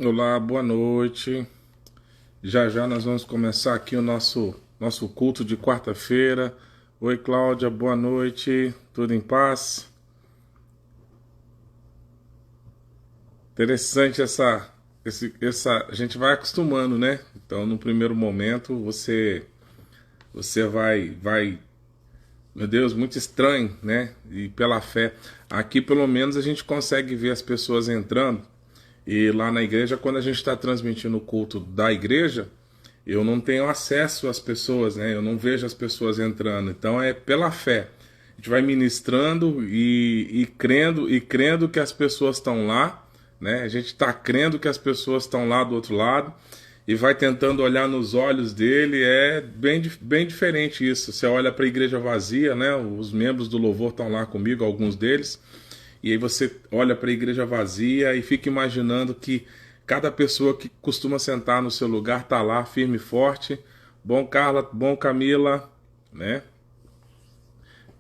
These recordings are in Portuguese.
Olá, boa noite. Já já nós vamos começar aqui o nosso culto de quarta-feira. Oi, Cláudia, boa noite. Tudo em paz? Interessante essa. A gente vai acostumando, né? Então, no primeiro momento, você vai, meu Deus, muito estranho, né? E pela fé. Aqui, pelo menos, a gente consegue ver as pessoas entrando. E lá na igreja, quando a gente está transmitindo o culto da igreja, eu não tenho acesso às pessoas, né? Eu não vejo as pessoas entrando. Então é pela fé. A gente vai ministrando e crendo que as pessoas estão lá, né? A gente está crendo que as pessoas estão lá do outro lado e vai tentando olhar nos olhos dele. É bem diferente isso. Você olha para a igreja vazia, né? Os membros do louvor estão lá comigo, alguns deles. E aí você olha para a igreja vazia e fica imaginando que cada pessoa que costuma sentar no seu lugar está lá firme e forte. Bom, Carla, bom, Camila, né?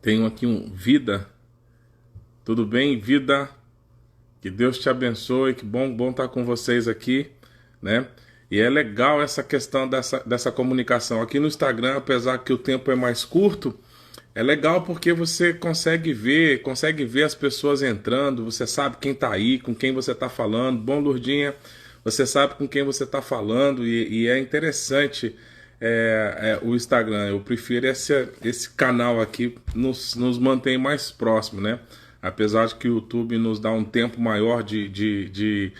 Tenho aqui um Vida. Tudo bem, Vida? Que Deus te abençoe, que bom estar com vocês aqui, né? E é legal essa questão dessa comunicação. Aqui no Instagram, apesar que o tempo é mais curto, é legal porque você consegue ver as pessoas entrando, você sabe quem tá aí, com quem você tá falando. Bom, Lourdinha, você sabe com quem você tá falando e é interessante o Instagram. Eu prefiro esse canal aqui, nos mantém mais próximo, né? Apesar de que o YouTube nos dá um tempo maior de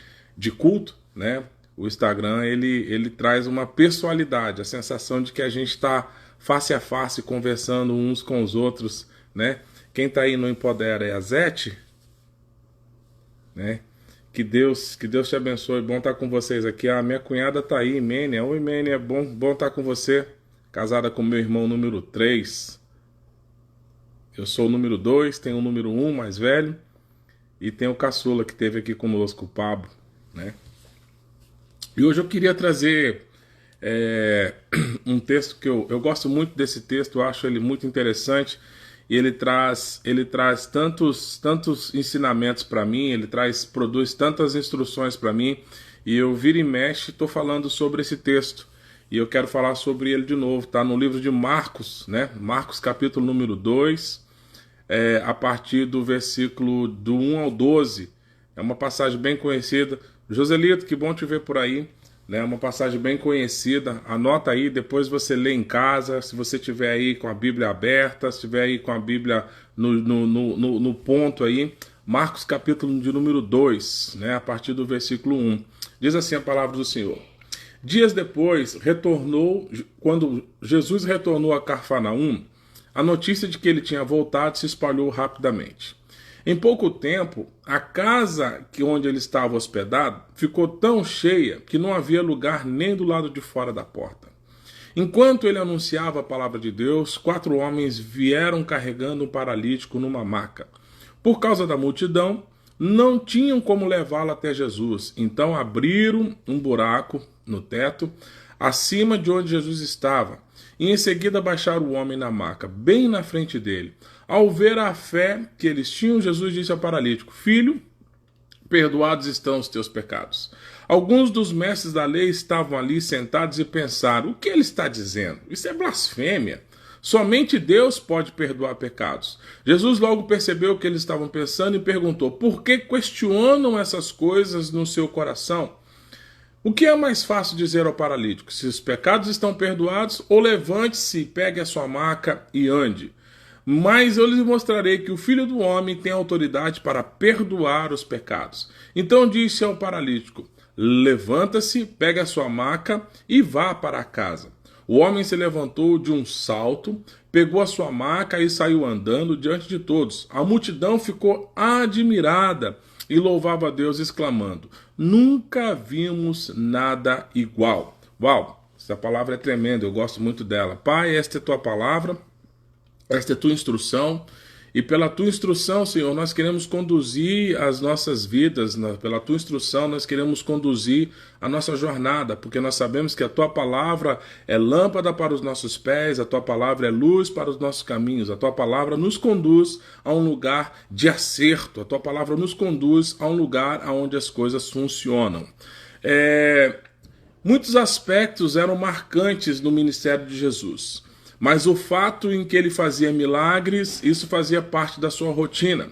culto, né? O Instagram, ele traz uma pessoalidade, a sensação de que a gente está face a face, conversando uns com os outros, né? Quem tá aí no Empodera é a Zete, né? Que Deus te abençoe, bom estar com vocês aqui. A minha cunhada tá aí, Mênia. Oi, Mênia, bom estar com você. Casada com meu irmão número 3. Eu sou o número 2, tenho o número 1 mais velho e tem o caçula que teve aqui conosco, o Pablo, né? E hoje eu queria trazer um texto que eu gosto muito desse texto, eu acho ele muito interessante e ele traz tantos ensinamentos para mim, produz tantas instruções para mim e eu vira e mexe estou falando sobre esse texto e eu quero falar sobre ele de novo. Tá no livro de Marcos, né? Marcos capítulo número 2, a partir do versículo do 1 ao 12. É uma passagem bem conhecida. Joselito, que bom te ver por aí. É uma passagem bem conhecida. Anota aí, depois você lê em casa. Se você tiver aí com a Bíblia aberta, se tiver aí com a Bíblia no ponto aí. Marcos capítulo de número 2, né, a partir do versículo 1. Diz assim a palavra do Senhor. Dias depois, quando Jesus retornou a Cafarnaum, a notícia de que ele tinha voltado se espalhou rapidamente. Em pouco tempo, a casa onde ele estava hospedado ficou tão cheia que não havia lugar nem do lado de fora da porta. Enquanto ele anunciava a palavra de Deus, 4 homens vieram carregando um paralítico numa maca. Por causa da multidão, não tinham como levá-lo até Jesus. Então abriram um buraco no teto, acima de onde Jesus estava, e em seguida baixaram o homem na maca, bem na frente dele. Ao ver a fé que eles tinham, Jesus disse ao paralítico: Filho, perdoados estão os teus pecados. Alguns dos mestres da lei estavam ali sentados e pensaram: o que ele está dizendo? Isso é blasfêmia. Somente Deus pode perdoar pecados. Jesus logo percebeu o que eles estavam pensando e perguntou: por que questionam essas coisas no seu coração? O que é mais fácil dizer ao paralítico? Se os pecados estão perdoados, ou levante-se, pegue a sua maca e ande. Mas eu lhes mostrarei que o Filho do Homem tem autoridade para perdoar os pecados. Então disse ao paralítico: levanta-se, pegue a sua maca e vá para casa. O homem se levantou de um salto, pegou a sua maca e saiu andando diante de todos. A multidão ficou admirada e louvava a Deus, exclamando: nunca vimos nada igual. Uau, essa palavra é tremenda, eu gosto muito dela. Pai, esta é a tua palavra, esta é a tua instrução, e pela tua instrução, Senhor, nós queremos conduzir as nossas vidas, pela tua instrução nós queremos conduzir a nossa jornada, porque nós sabemos que a tua palavra é lâmpada para os nossos pés, a tua palavra é luz para os nossos caminhos, a tua palavra nos conduz a um lugar de acerto, a tua palavra nos conduz a um lugar onde as coisas funcionam. Muitos aspectos eram marcantes no ministério de Jesus, mas o fato em que ele fazia milagres, isso fazia parte da sua rotina.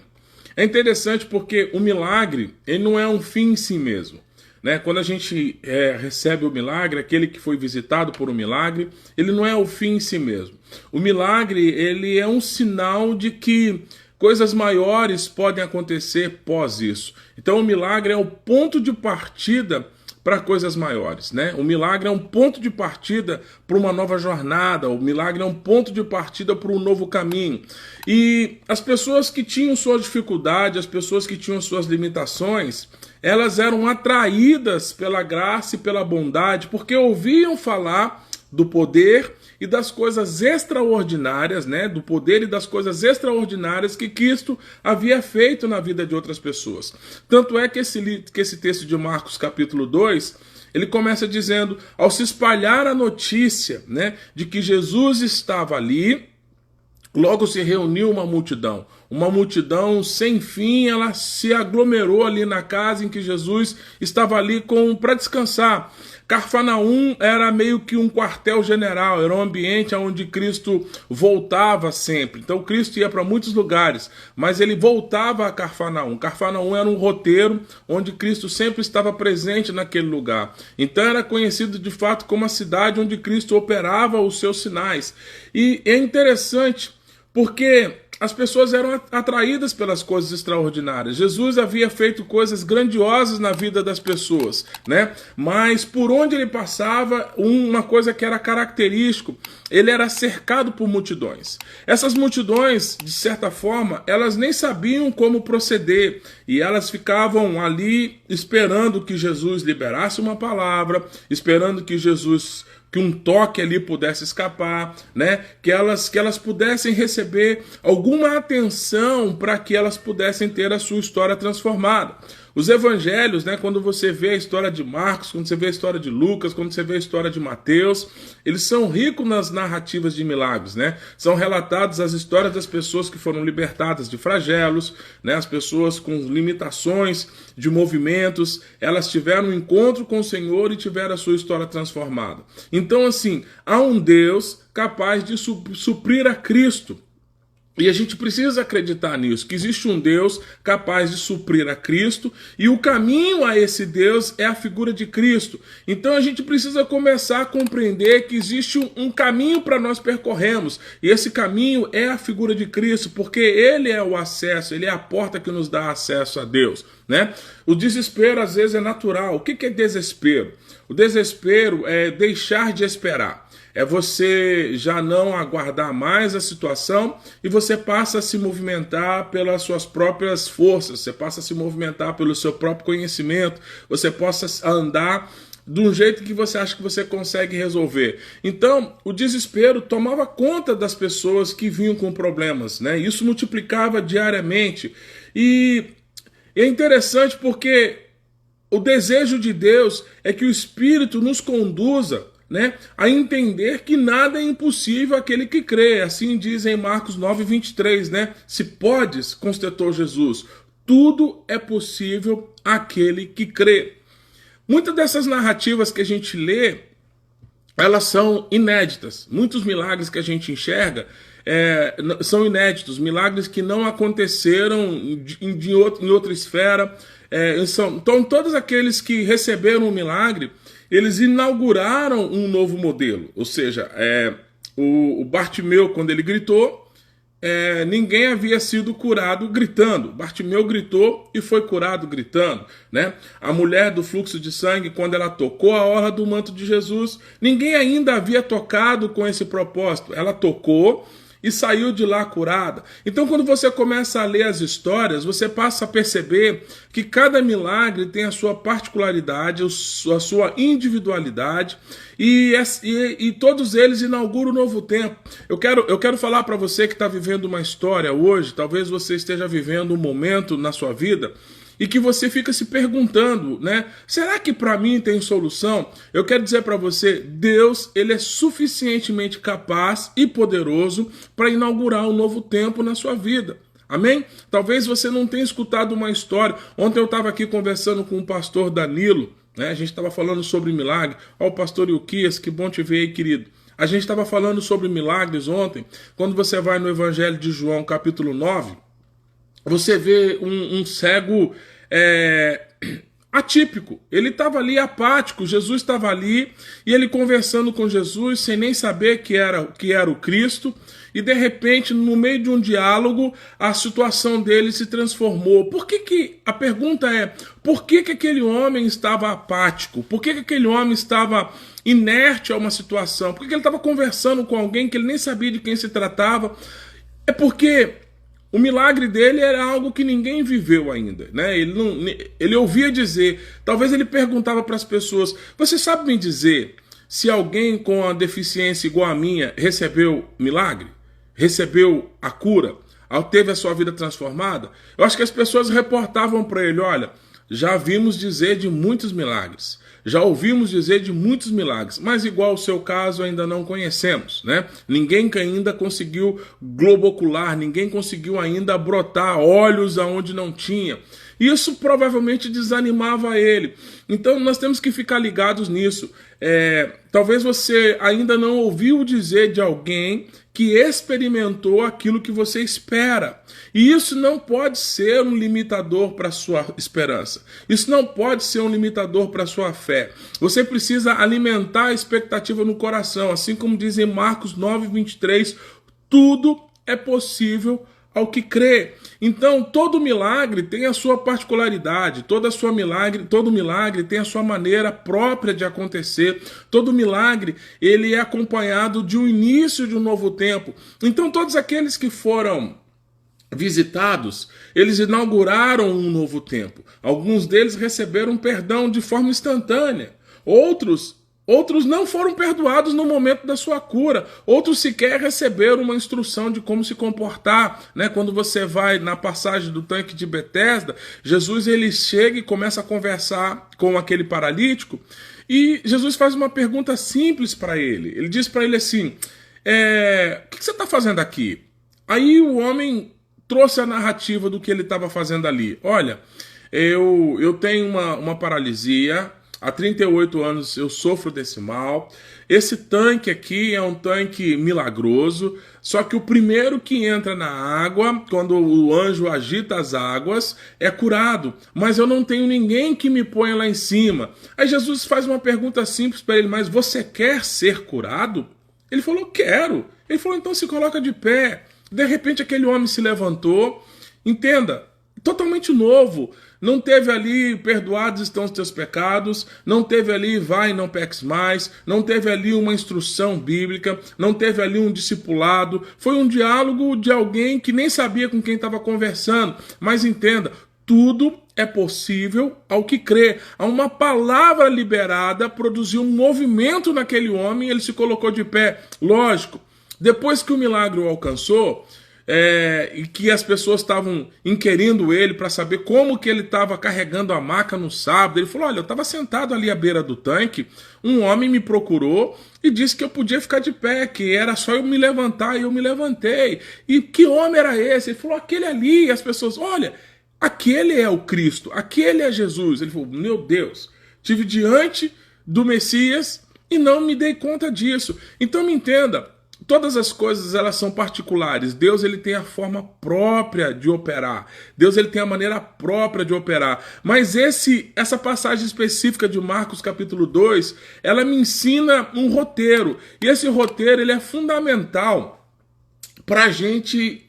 É interessante porque o milagre, ele não é um fim em si mesmo. Né? Quando a gente recebe o milagre, aquele que foi visitado por um milagre, ele não é o fim em si mesmo. O milagre, ele é um sinal de que coisas maiores podem acontecer pós isso. Então o milagre é o ponto de partida para coisas maiores, né? O milagre é um ponto de partida para uma nova jornada, o milagre é um ponto de partida para um novo caminho. E as pessoas que tinham suas dificuldades, as pessoas que tinham suas limitações, elas eram atraídas pela graça e pela bondade, porque ouviam falar do poder e das coisas extraordinárias, né? Do poder e das coisas extraordinárias que Cristo havia feito na vida de outras pessoas. Tanto é que esse texto de Marcos capítulo 2, ele começa dizendo, ao se espalhar a notícia, né, de que Jesus estava ali, logo se reuniu uma multidão sem fim, ela se aglomerou ali na casa em que Jesus estava ali para descansar. Cafarnaum era meio que um quartel-general, era um ambiente onde Cristo voltava sempre. Então Cristo ia para muitos lugares, mas ele voltava a Cafarnaum. Cafarnaum era um roteiro onde Cristo sempre estava presente naquele lugar. Então era conhecido de fato como a cidade onde Cristo operava os seus sinais. E é interessante porque as pessoas eram atraídas pelas coisas extraordinárias. Jesus havia feito coisas grandiosas na vida das pessoas, né? Mas por onde ele passava, uma coisa que era característico, ele era cercado por multidões. Essas multidões, de certa forma, elas nem sabiam como proceder e elas ficavam ali esperando que Jesus liberasse uma palavra, esperando que um toque ali pudesse escapar, né? Que elas pudessem receber alguma atenção para que elas pudessem ter a sua história transformada. Os evangelhos, né, quando você vê a história de Marcos, quando você vê a história de Lucas, quando você vê a história de Mateus, eles são ricos nas narrativas de milagres, né? São relatadas as histórias das pessoas que foram libertadas de flagelos, né? As pessoas com limitações de movimentos, elas tiveram um encontro com o Senhor e tiveram a sua história transformada. Então, assim, há um Deus capaz de suprir a Cristo. E a gente precisa acreditar nisso, que existe um Deus capaz de suprir a Cristo e o caminho a esse Deus é a figura de Cristo. Então a gente precisa começar a compreender que existe um caminho para nós percorrermos e esse caminho é a figura de Cristo, porque Ele é o acesso, Ele é a porta que nos dá acesso a Deus, né? O desespero às vezes é natural. O que é desespero? O desespero é deixar de esperar. É você já não aguardar mais a situação e você passa a se movimentar pelas suas próprias forças, você passa a se movimentar pelo seu próprio conhecimento, você possa andar de um jeito que você acha que você consegue resolver. Então, o desespero tomava conta das pessoas que vinham com problemas, né? Isso multiplicava diariamente. E é interessante porque o desejo de Deus é que o Espírito nos conduza, né, a entender que nada é impossível àquele que crê. Assim diz em Marcos 9:23, né? Se podes, constatou Jesus, tudo é possível àquele que crê. Muitas dessas narrativas que a gente lê, elas são inéditas. Muitos milagres que a gente enxerga são inéditos, milagres que não aconteceram em outra esfera. Então, todos aqueles que receberam o milagre, eles inauguraram um novo modelo. Ou seja, o Bartimeu, quando ele gritou, ninguém havia sido curado gritando. Bartimeu gritou e foi curado gritando, né? A mulher do fluxo de sangue, quando ela tocou a orla do manto de Jesus, ninguém ainda havia tocado com esse propósito. Ela tocou e saiu de lá curada. Então, quando você começa a ler as histórias, você passa a perceber que cada milagre tem a sua particularidade, a sua individualidade, e todos eles inauguram um novo tempo. Eu quero falar para você que está vivendo uma história hoje, talvez você esteja vivendo um momento na sua vida, e que você fica se perguntando, né? Será que para mim tem solução? Eu quero dizer para você, Deus, ele é suficientemente capaz e poderoso para inaugurar um novo tempo na sua vida. Amém? Talvez você não tenha escutado uma história. Ontem eu estava aqui conversando com o pastor Danilo, né? A gente estava falando sobre milagre. Ó, o pastor Ilquias, que bom te ver aí, querido. A gente estava falando sobre milagres ontem. Quando você vai no Evangelho de João, capítulo 9, você vê um cego atípico. Ele estava ali apático, Jesus estava ali, e ele conversando com Jesus, sem nem saber que era o Cristo, e de repente, no meio de um diálogo, a situação dele se transformou. A pergunta é, por que aquele homem estava apático? Por que aquele homem estava inerte a uma situação? Por que ele estava conversando com alguém que ele nem sabia de quem se tratava? É porque o milagre dele era algo que ninguém viveu ainda, né? Ele ouvia dizer, talvez ele perguntava para as pessoas, você sabe me dizer se alguém com a deficiência igual a minha recebeu milagre? Recebeu a cura? Teve a sua vida transformada? Eu acho que as pessoas reportavam para ele, olha, já vimos dizer de muitos milagres. Já ouvimos dizer de muitos milagres, mas igual ao seu caso ainda não conhecemos, né? Ninguém que ainda conseguiu globocular, ninguém conseguiu ainda brotar olhos aonde não tinha. Isso provavelmente desanimava ele. Então nós temos que ficar ligados nisso. Talvez você ainda não ouviu dizer de alguém que experimentou aquilo que você espera. E isso não pode ser um limitador para a sua esperança. Isso não pode ser um limitador para a sua fé. Você precisa alimentar a expectativa no coração. Assim como diz em Marcos 9:23, tudo é possível ao que crê. Então, todo milagre tem a sua particularidade, todo milagre tem a sua maneira própria de acontecer. Todo milagre, ele é acompanhado de um início de um novo tempo. Então, todos aqueles que foram visitados, eles inauguraram um novo tempo. Alguns deles receberam perdão de forma instantânea. Outros não foram perdoados no momento da sua cura. Outros sequer receberam uma instrução de como se comportar, né? Quando você vai na passagem do tanque de Betesda, Jesus ele chega e começa a conversar com aquele paralítico e Jesus faz uma pergunta simples para ele. Ele diz para ele assim, o que você está fazendo aqui? Aí o homem trouxe a narrativa do que ele estava fazendo ali. Olha, eu tenho uma paralisia. Há 38 anos eu sofro desse mal. Esse tanque aqui é um tanque milagroso, só que o primeiro que entra na água, quando o anjo agita as águas, é curado. Mas eu não tenho ninguém que me ponha lá em cima. Aí Jesus faz uma pergunta simples para ele, mas você quer ser curado? Ele falou, quero. Ele falou, então se coloca de pé. De repente aquele homem se levantou. Entenda, totalmente novo. Não teve ali, perdoados estão os teus pecados, não teve ali, vai e não peques mais, não teve ali uma instrução bíblica, não teve ali um discipulado, foi um diálogo de alguém que nem sabia com quem estava conversando, mas entenda, tudo é possível ao que crê. Há uma palavra liberada, produziu um movimento naquele homem, ele se colocou de pé, lógico, depois que o milagre o alcançou, e que as pessoas estavam inquirindo ele para saber como que ele estava carregando a maca no sábado. Ele falou, olha, eu estava sentado ali à beira do tanque, um homem me procurou e disse que eu podia ficar de pé, que era só eu me levantar, e eu me levantei. E que homem era esse? Ele falou, aquele ali. E as pessoas, olha, aquele é o Cristo, aquele é Jesus. Ele falou, meu Deus, estive diante do Messias e não me dei conta disso. Então me entenda, todas as coisas elas são particulares. Deus ele tem a forma própria de operar. Deus ele tem a maneira própria de operar. Mas essa passagem específica de Marcos capítulo 2, ela me ensina um roteiro. E esse roteiro ele é fundamental para a gente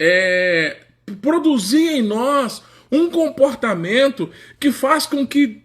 produzir em nós um comportamento que faz com que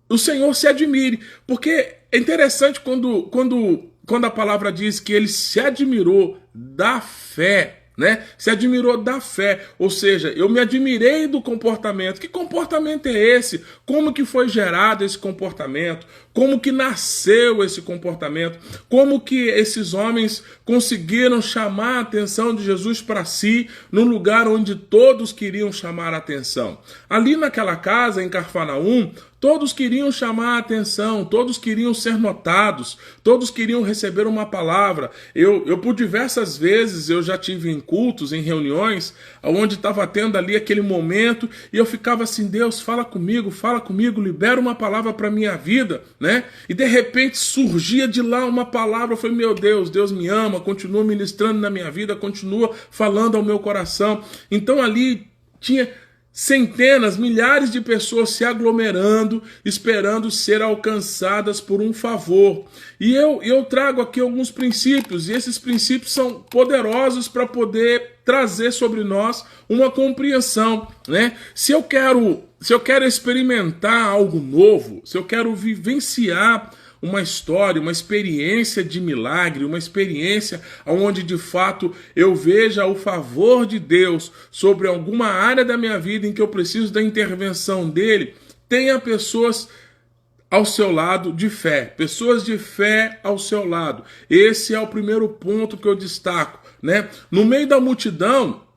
o Senhor se admire. Porque é interessante quando a palavra diz que ele se admirou da fé, né? Se admirou da fé, ou seja, eu me admirei do comportamento. Que comportamento é esse? Como que foi gerado esse comportamento? Como que nasceu esse comportamento? Como que esses homens conseguiram chamar a atenção de Jesus para si, no lugar onde todos queriam chamar a atenção? Ali naquela casa, em Cafarnaum, Todos queriam chamar a atenção, todos queriam ser notados, todos queriam receber uma palavra. Eu por diversas vezes, eu já tive em cultos, em reuniões, onde estava tendo ali aquele momento, e eu ficava assim, Deus, fala comigo, libera uma palavra para minha vida, né? E de repente surgia de lá uma palavra, eu falei, meu Deus, Deus me ama, continua ministrando na minha vida, continua falando ao meu coração. Então ali tinha centenas, milhares de pessoas se aglomerando, esperando ser alcançadas por um favor. E eu trago aqui alguns princípios, e esses princípios são poderosos para poder trazer sobre nós uma compreensão, né? Se eu quero experimentar algo novo, se eu quero vivenciar uma história, uma experiência de milagre, uma experiência onde de fato eu veja o favor de Deus sobre alguma área da minha vida em que eu preciso da intervenção dele, tenha pessoas ao seu lado de fé, pessoas de fé ao seu lado. Esse é o primeiro ponto que eu destaco, né? No meio da multidão,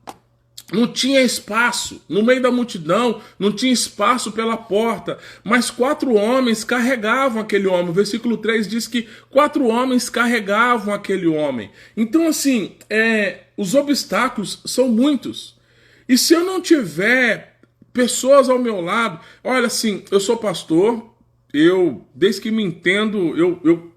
não tinha espaço, no meio da multidão, não tinha espaço pela porta, mas 4 homens carregavam aquele homem. O versículo 3 diz que 4 homens carregavam aquele homem. Então, assim, os obstáculos são muitos. E se eu não tiver pessoas ao meu lado, olha assim, eu sou pastor, desde que me entendo,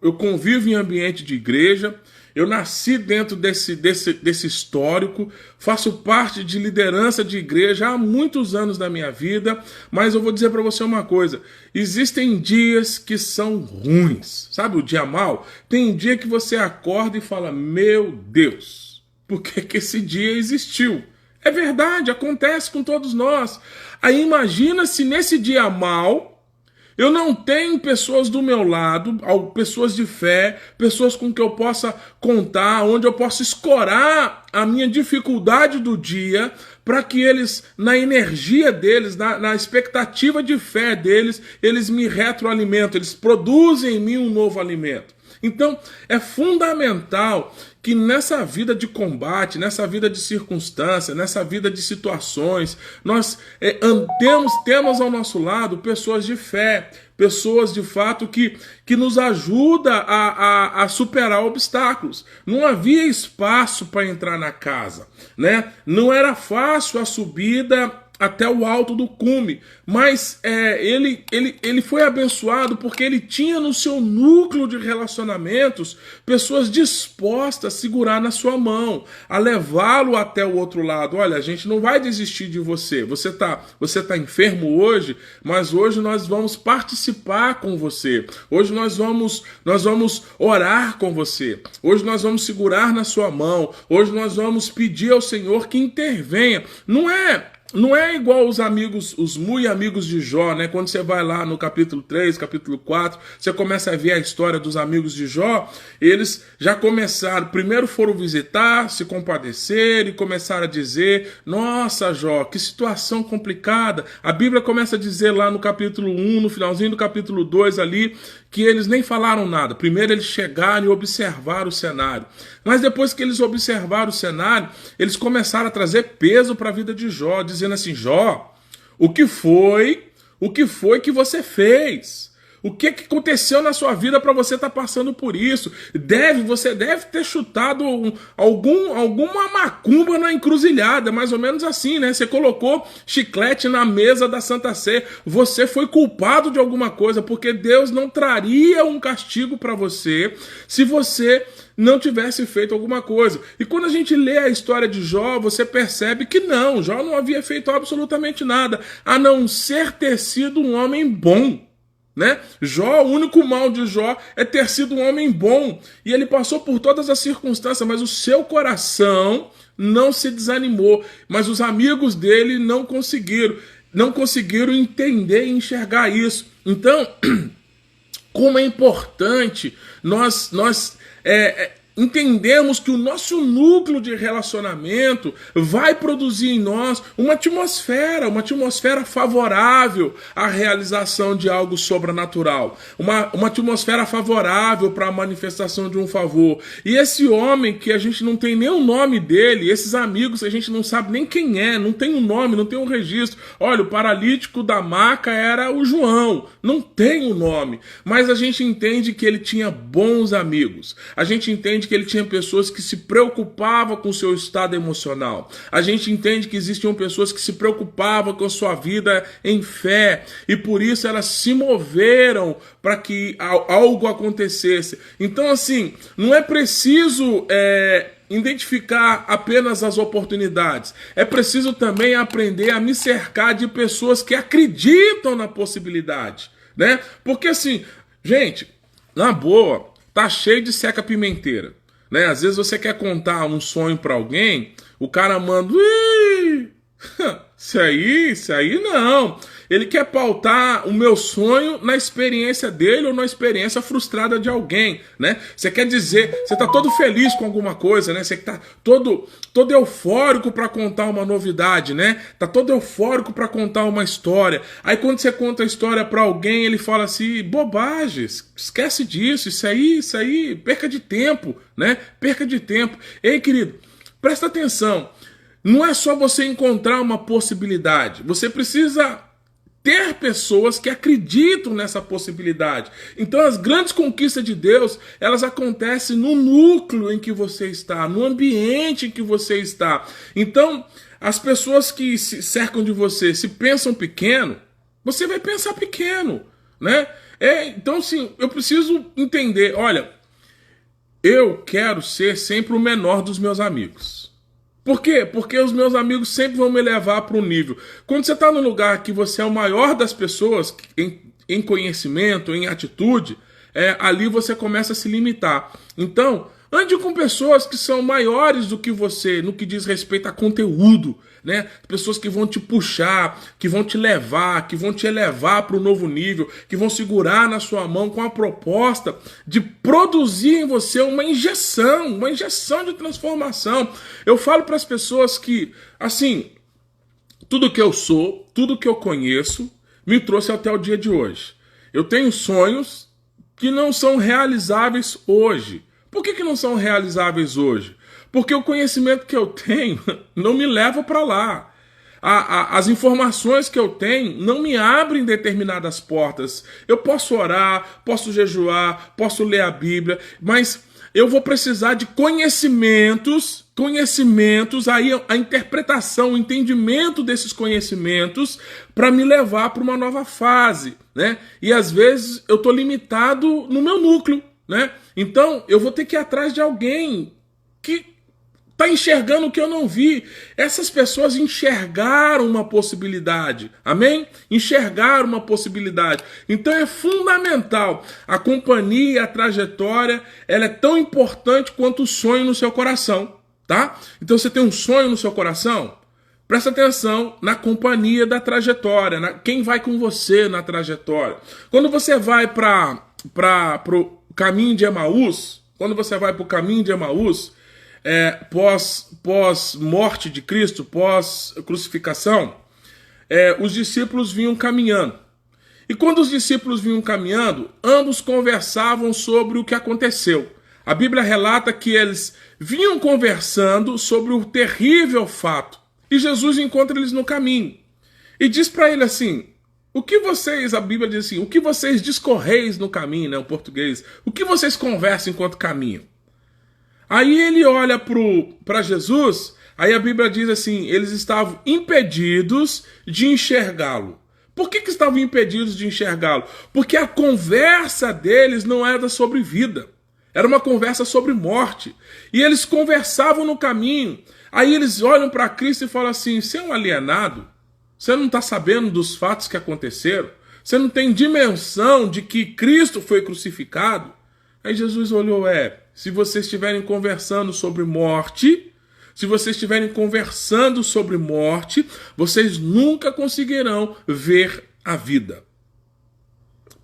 eu convivo em ambiente de igreja, eu nasci dentro desse histórico, faço parte de liderança de igreja há muitos anos da minha vida, mas eu vou dizer para você uma coisa, existem dias que são ruins, sabe o dia mau? Tem dia que você acorda e fala, meu Deus, por que esse dia existiu? É verdade, acontece com todos nós. Aí imagina se nesse dia mau, eu não tenho pessoas do meu lado, pessoas de fé, pessoas com que eu possa contar, onde eu possa escorar a minha dificuldade do dia, para que eles, na energia deles, na expectativa de fé deles, eles me retroalimentam, eles produzem em mim um novo alimento. Então, é fundamental que nessa vida de combate, nessa vida de circunstância, nessa vida de situações, nós temos ao nosso lado pessoas de fé, pessoas de fato que nos ajudam a superar obstáculos. Não havia espaço para entrar na casa, né? Não era fácil a subida até o alto do cume, mas ele foi abençoado porque ele tinha no seu núcleo de relacionamentos pessoas dispostas a segurar na sua mão, a levá-lo até o outro lado. Olha, a gente não vai desistir de você, você tá enfermo hoje, mas hoje nós vamos participar com você, hoje nós vamos orar com você, hoje nós vamos segurar na sua mão, hoje nós vamos pedir ao Senhor que intervenha. Não é igual os amigos, os muito amigos de Jó, né? Quando você vai lá no capítulo 3, capítulo 4, você começa a ver a história dos amigos de Jó, eles já começaram, primeiro foram visitar, se compadecer e começaram a dizer, nossa Jó, que situação complicada. A Bíblia começa a dizer lá no capítulo 1, no finalzinho do capítulo 2 ali, que eles nem falaram nada. Primeiro eles chegaram e observaram o cenário. Mas depois que eles observaram o cenário, eles começaram a trazer peso para a vida de Jó, dizendo assim, Jó, o que foi que você fez? O que aconteceu na sua vida para você estar passando por isso? Você deve ter chutado alguma macumba na encruzilhada, mais ou menos assim, né? Você colocou chiclete na mesa da Santa Ceia. Você foi culpado de alguma coisa, porque Deus não traria um castigo para você se você não tivesse feito alguma coisa. E quando a gente lê a história de Jó, você percebe que não, Jó não havia feito absolutamente nada, a não ser ter sido um homem bom. Né? Jó, o único mal de Jó é ter sido um homem bom, e ele passou por todas as circunstâncias, mas o seu coração não se desanimou, mas os amigos dele não conseguiram entender e enxergar isso. Então, como é importante nós entendemos que o nosso núcleo de relacionamento vai produzir em nós uma atmosfera favorável à realização de algo sobrenatural, uma atmosfera favorável para a manifestação de um favor. E esse homem que a gente não tem nem o nome dele, esses amigos a gente não sabe nem quem é, não tem um nome, não tem um registro. Olha, o paralítico da maca era o João, não tem um nome, mas a gente entende que ele tinha bons amigos, a gente entende que ele tinha pessoas que se preocupavam com o seu estado emocional. A gente entende que existiam pessoas que se preocupavam com a sua vida em fé e por isso elas se moveram para que algo acontecesse. Então, assim, não é preciso identificar apenas as oportunidades. É preciso também aprender a me cercar de pessoas que acreditam na possibilidade, né? Porque assim, gente, na boa, tá cheio de seca-pimenteira, né? Às vezes você quer contar um sonho para alguém, o cara manda, isso aí não. Ele quer pautar o meu sonho na experiência dele ou na experiência frustrada de alguém, né? Você quer dizer, você tá todo feliz com alguma coisa, né? Você tá todo eufórico para contar uma novidade, né? Tá todo eufórico para contar uma história. Aí quando você conta a história para alguém, ele fala assim, bobagens, esquece disso, isso aí, perca de tempo, né? Perca de tempo. Ei, querido, presta atenção. Não é só você encontrar uma possibilidade, você precisa ter pessoas que acreditam nessa possibilidade. Então as grandes conquistas de Deus, elas acontecem no núcleo em que você está, no ambiente em que você está. Então, as pessoas que se cercam de você, se pensam pequeno, você vai pensar pequeno, né? Então, sim, eu preciso entender, olha, eu quero ser sempre o menor dos meus amigos. Por quê? Porque os meus amigos sempre vão me levar para um nível. Quando você está num lugar que você é o maior das pessoas, em conhecimento, em atitude, ali você começa a se limitar. Então, ande com pessoas que são maiores do que você, no que diz respeito a conteúdo, né? Pessoas que vão te puxar, que vão te levar, que vão te elevar para o novo nível, que vão segurar na sua mão com a proposta de produzir em você uma injeção de transformação. Eu falo para as pessoas que, assim, tudo que eu sou, tudo que eu conheço, me trouxe até o dia de hoje. Eu tenho sonhos que não são realizáveis hoje. Por que não são realizáveis hoje? Porque o conhecimento que eu tenho não me leva para lá. As informações que eu tenho não me abrem determinadas portas. Eu posso orar, posso jejuar, posso ler a Bíblia, mas eu vou precisar de conhecimentos, aí a interpretação, o entendimento desses conhecimentos para me levar para uma nova fase, né? E às vezes eu estou limitado no meu núcleo, né? Então eu vou ter que ir atrás de alguém que está enxergando o que eu não vi. Essas pessoas enxergaram uma possibilidade. Amém? Enxergaram uma possibilidade. Então é fundamental. A companhia, a trajetória, ela é tão importante quanto o sonho no seu coração. Tá? Então você tem um sonho no seu coração? Presta atenção na companhia da trajetória. Quem vai com você na trajetória. Quando você vai para o caminho de Emaús, pós morte de Cristo, pós crucificação, os discípulos vinham caminhando. E quando os discípulos vinham caminhando, ambos conversavam sobre o que aconteceu. A Bíblia relata que eles vinham conversando sobre o terrível fato. E Jesus encontra eles no caminho. E diz para ele assim, a Bíblia diz assim, o que vocês discorreis no caminho, né, o português, o que vocês conversam enquanto caminham? Aí ele olha para Jesus, aí a Bíblia diz assim, eles estavam impedidos de enxergá-lo. Por que estavam impedidos de enxergá-lo? Porque a conversa deles não era sobre vida, era uma conversa sobre morte. E eles conversavam no caminho, aí eles olham para Cristo e falam assim, você é um alienado? Você não está sabendo dos fatos que aconteceram? Você não tem dimensão de que Cristo foi crucificado? Aí Jesus olhou, se vocês estiverem conversando sobre morte, vocês nunca conseguirão ver a vida.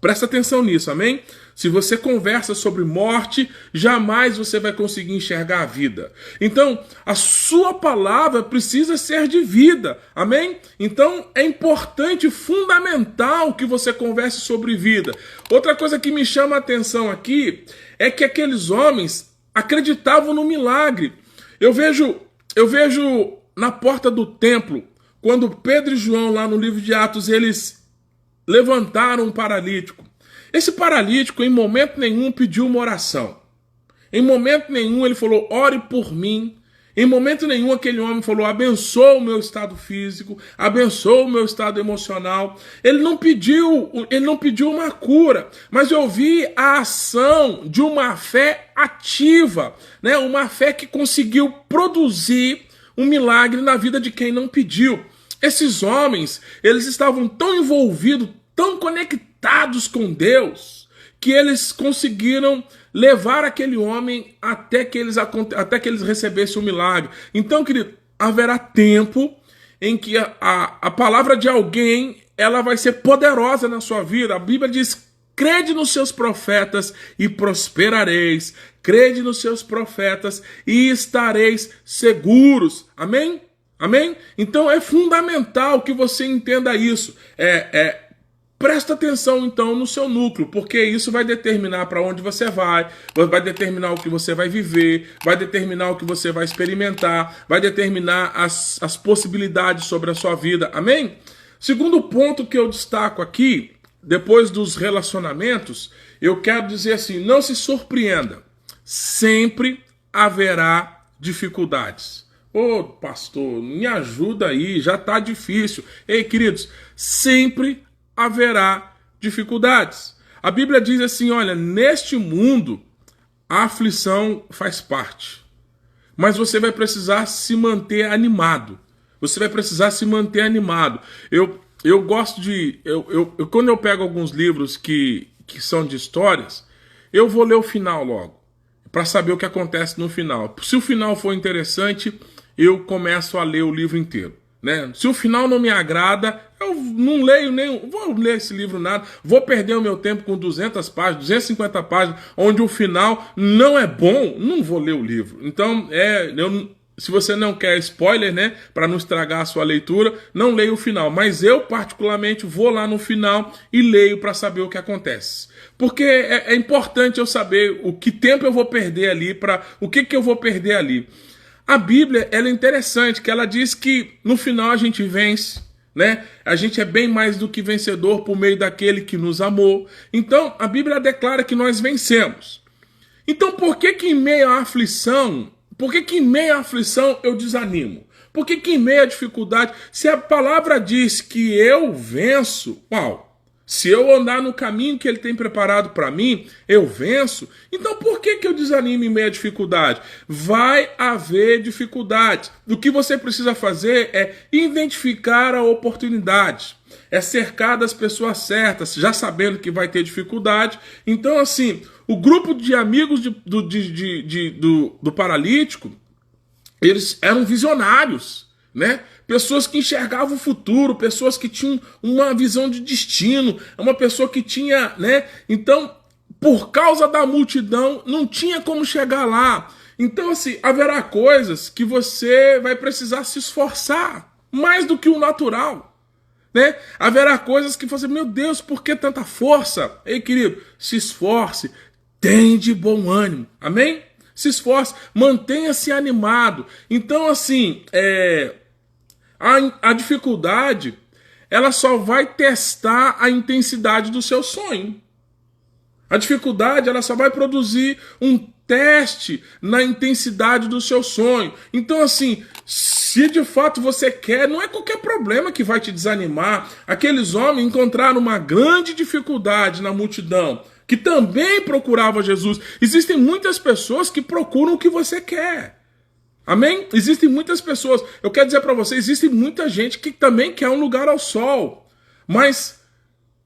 Presta atenção nisso, amém? Se você conversa sobre morte, jamais você vai conseguir enxergar a vida. Então, a sua palavra precisa ser de vida. Amém? Então, é importante, fundamental que você converse sobre vida. Outra coisa que me chama a atenção aqui é que aqueles homens acreditavam no milagre. Eu vejo na porta do templo, quando Pedro e João, lá no livro de Atos, eles levantaram um paralítico. Esse paralítico, em momento nenhum, pediu uma oração. Em momento nenhum, ele falou, ore por mim. Em momento nenhum, aquele homem falou, abençoa o meu estado físico, abençoa o meu estado emocional. Ele não pediu uma cura, mas eu vi a ação de uma fé ativa, né? Uma fé que conseguiu produzir um milagre na vida de quem não pediu. Esses homens, eles estavam tão envolvidos, tão conectados com Deus, que eles conseguiram levar aquele homem até que eles recebessem o milagre. Então, querido, haverá tempo em que a palavra de alguém ela vai ser poderosa na sua vida. A Bíblia diz, crede nos seus profetas e prosperareis. Crede nos seus profetas e estareis seguros. Amém? Amém? Então é fundamental que você entenda isso. Presta atenção, então, no seu núcleo, porque isso vai determinar para onde você vai determinar o que você vai viver, vai determinar o que você vai experimentar, vai determinar as possibilidades sobre a sua vida. Amém? Segundo ponto que eu destaco aqui, depois dos relacionamentos, eu quero dizer assim, não se surpreenda, sempre haverá dificuldades. Ô, pastor, me ajuda aí, já está difícil. Ei, queridos, sempre haverá dificuldades. A Bíblia diz assim, olha, neste mundo a aflição faz parte, mas você vai precisar se manter animado. Você vai precisar se manter animado. Eu gosto de... quando eu pego alguns livros que são de histórias, eu vou ler o final logo, para saber o que acontece no final. Se o final for interessante, eu começo a ler o livro inteiro. Né? Se o final não me agrada, eu não leio nem... Vou ler esse livro nada, vou perder o meu tempo com 200 páginas, 250 páginas, onde o final não é bom, não vou ler o livro. Então, se você não quer spoiler, né, para não estragar a sua leitura, não leia o final. Mas eu, particularmente, vou lá no final e leio para saber o que acontece. Porque é importante eu saber o que tempo eu vou perder ali, o que eu vou perder ali. A Bíblia, ela é interessante, que ela diz que no final a gente vence, né? A gente é bem mais do que vencedor por meio daquele que nos amou. Então, a Bíblia declara que nós vencemos. Então, por que em meio à aflição, eu desanimo? Por que em meio à dificuldade, se a palavra diz que eu venço, se eu andar no caminho que ele tem preparado para mim, eu venço. Então por que eu desanimo em meio à dificuldade? Vai haver dificuldade. O que você precisa fazer é identificar a oportunidade. É cercar das pessoas certas, já sabendo que vai ter dificuldade. Então assim, o grupo de amigos do paralítico, eles eram visionários, né? Pessoas que enxergavam o futuro, pessoas que tinham uma visão de destino, uma pessoa que tinha, né? Então, por causa da multidão, não tinha como chegar lá. Então, assim, haverá coisas que você vai precisar se esforçar, mais do que o natural, né? Haverá coisas que você, meu Deus, por que tanta força? Ei, querido, se esforce, tem de bom ânimo, amém? Se esforce, mantenha-se animado. Então, assim, a dificuldade, ela só vai testar a intensidade do seu sonho. A dificuldade, ela só vai produzir um teste na intensidade do seu sonho. Então, assim, se de fato você quer, não é qualquer problema que vai te desanimar. Aqueles homens encontraram uma grande dificuldade na multidão, que também procurava Jesus. Existem muitas pessoas que procuram o que você quer. Amém? Existem muitas pessoas, eu quero dizer para você, existe muita gente que também quer um lugar ao sol, mas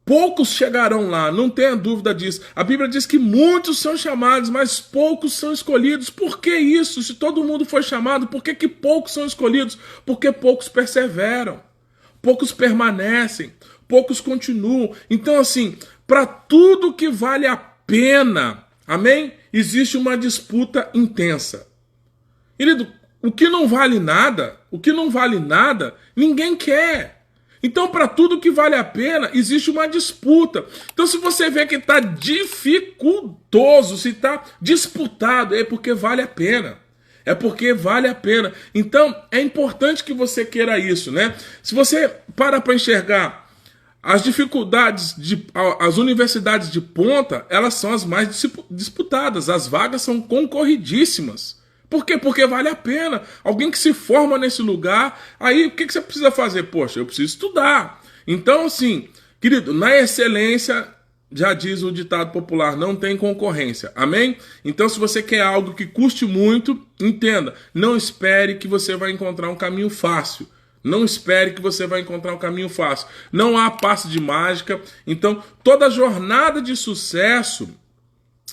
poucos chegarão lá, não tenha dúvida disso. A Bíblia diz que muitos são chamados, mas poucos são escolhidos. Por que isso? Se todo mundo foi chamado, por que poucos são escolhidos? Porque poucos perseveram, poucos permanecem, poucos continuam. Então assim, para tudo que vale a pena, amém? Existe uma disputa intensa. Querido, o que não vale nada, ninguém quer. Então, para tudo que vale a pena, existe uma disputa. Então, se você vê que está dificultoso, se está disputado, é porque vale a pena. É porque vale a pena. Então, é importante que você queira isso, né? Se você para enxergar as dificuldades, as universidades de ponta, elas são as mais disputadas. As vagas são concorridíssimas. Por quê? Porque vale a pena. Alguém que se forma nesse lugar, aí o que você precisa fazer? Poxa, eu preciso estudar. Então, assim, querido, na excelência, já diz o ditado popular, não tem concorrência. Amém? Então, se você quer algo que custe muito, entenda, não espere que você vai encontrar um caminho fácil. Não espere que você vai encontrar um caminho fácil. Não há passe de mágica. Então, toda jornada de sucesso,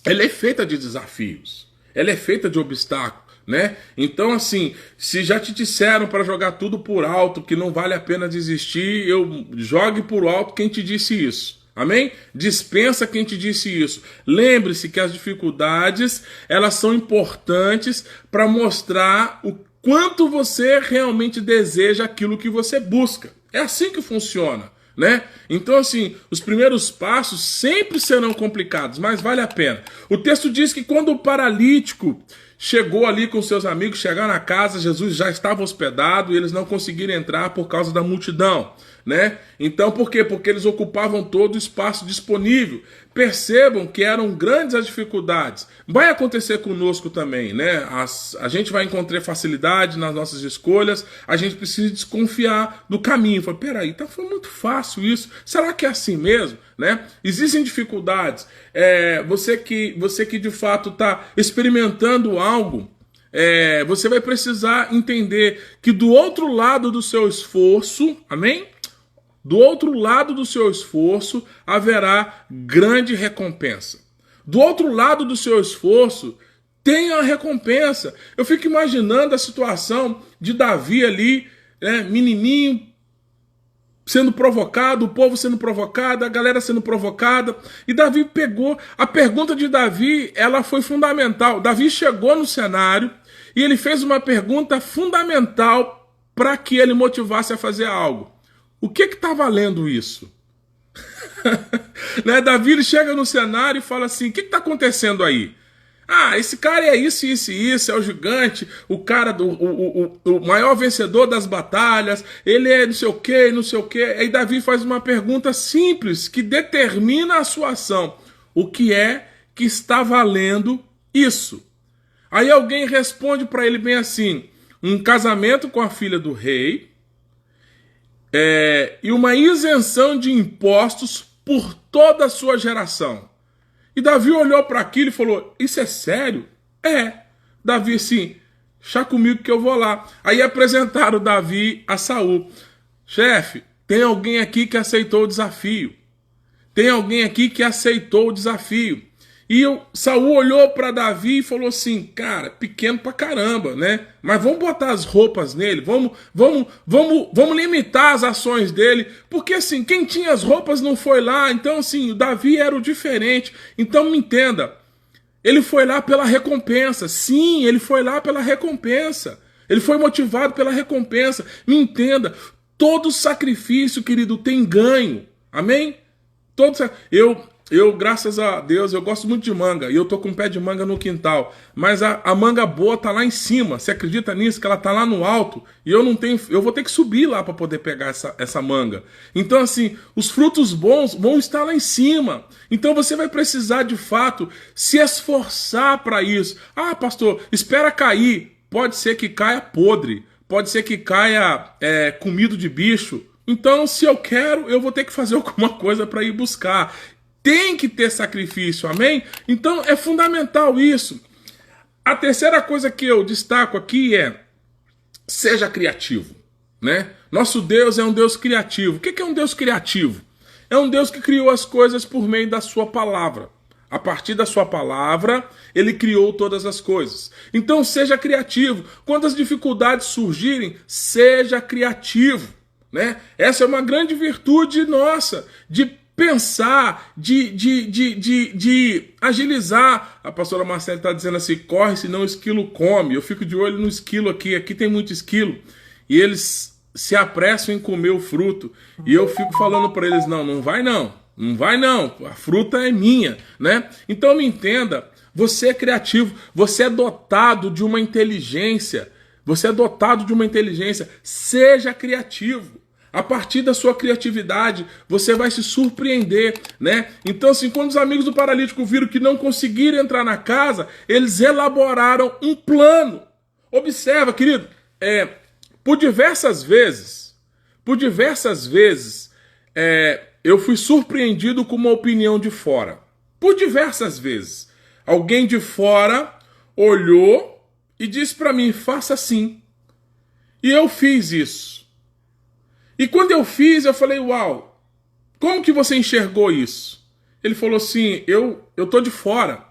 ela é feita de desafios. Ela é feita de obstáculos. Né? Então, assim, se já te disseram para jogar tudo por alto, que não vale a pena desistir, jogue por alto quem te disse isso. Amém? Dispensa quem te disse isso. Lembre-se que as dificuldades, elas são importantes para mostrar o quanto você realmente deseja aquilo que você busca. É assim que funciona, né? Então, assim, os primeiros passos sempre serão complicados, mas vale a pena. O texto diz que quando o paralítico chegou ali com seus amigos, chegaram na casa, Jesus já estava hospedado e eles não conseguiram entrar por causa da multidão, né? Então, por quê? Porque eles ocupavam todo o espaço disponível. Percebam que eram grandes as dificuldades. Vai acontecer conosco também, né? A gente vai encontrar facilidade nas nossas escolhas, a gente precisa desconfiar do caminho. Fala, peraí, então foi muito fácil isso. Será que é assim mesmo? Né? Existem dificuldades. Você que de fato está experimentando algo, você vai precisar entender que do outro lado do seu esforço, amém? Do outro lado do seu esforço haverá grande recompensa. Do outro lado do seu esforço tem a recompensa. Eu fico imaginando a situação de Davi ali, menininho, sendo provocado, o povo sendo provocado, a galera sendo provocada. E Davi pegou... A pergunta de Davi, ela foi fundamental. Davi chegou no cenário e ele fez uma pergunta fundamental para que ele motivasse a fazer algo. O que está valendo isso? Né? Davi ele chega no cenário e fala assim, o que está acontecendo aí? Ah, esse cara é isso, isso e isso, é o gigante, o cara, o maior vencedor das batalhas, ele é não sei o quê, não sei o quê. Aí Davi faz uma pergunta simples que determina a sua ação. O que é que está valendo isso? Aí alguém responde para ele bem assim, um casamento com a filha do rei, e uma isenção de impostos por toda a sua geração. E Davi olhou para aquilo e falou, isso é sério? É. Davi assim, chá comigo que eu vou lá. Aí apresentaram Davi a Saul. Chefe, tem alguém aqui que aceitou o desafio. Tem alguém aqui que aceitou o desafio. E Saul olhou para Davi e falou assim, cara, pequeno pra caramba, né? Mas vamos botar as roupas nele, vamos limitar as ações dele, porque assim, quem tinha as roupas não foi lá, então assim, o Davi era o diferente. Então me entenda, ele foi lá pela recompensa, sim, ele foi lá pela recompensa, ele foi motivado pela recompensa. Me entenda, todo sacrifício, querido, tem ganho, amém? Eu, graças a Deus, eu gosto muito de manga, e eu tô com um pé de manga no quintal, mas a manga boa tá lá em cima. Você acredita nisso? Que ela tá lá no alto, e eu vou ter que subir lá para poder pegar essa manga. Então assim, os frutos bons vão estar lá em cima. Então você vai precisar de fato se esforçar para isso. Ah, pastor, espera cair. Pode ser que caia podre, pode ser que caia comido de bicho. Então, se eu quero, eu vou ter que fazer alguma coisa para ir buscar. Tem que ter sacrifício, amém? Então é fundamental isso. A terceira coisa que eu destaco aqui é, seja criativo, né? Nosso Deus é um Deus criativo. O que é um Deus criativo? É um Deus que criou as coisas por meio da sua palavra. A partir da sua palavra, ele criou todas as coisas. Então seja criativo. Quando as dificuldades surgirem, seja criativo, né? Essa é uma grande virtude nossa, de pensar, de agilizar. A pastora Marcela está dizendo assim, corre, senão o esquilo come. Eu fico de olho no esquilo aqui tem muito esquilo, e eles se apressam em comer o fruto, e eu fico falando para eles, não vai não, a fruta é minha, né? Então me entenda, você é criativo, você é dotado de uma inteligência, seja criativo. A partir da sua criatividade, você vai se surpreender, né? Então, assim, quando os amigos do paralítico viram que não conseguiram entrar na casa, eles elaboraram um plano. Observa, querido, por diversas vezes, eu fui surpreendido com uma opinião de fora. Por diversas vezes. Alguém de fora olhou e disse para mim, faça assim. E eu fiz isso. E quando eu fiz, eu falei, uau, como que você enxergou isso? Ele falou assim, eu tô de fora.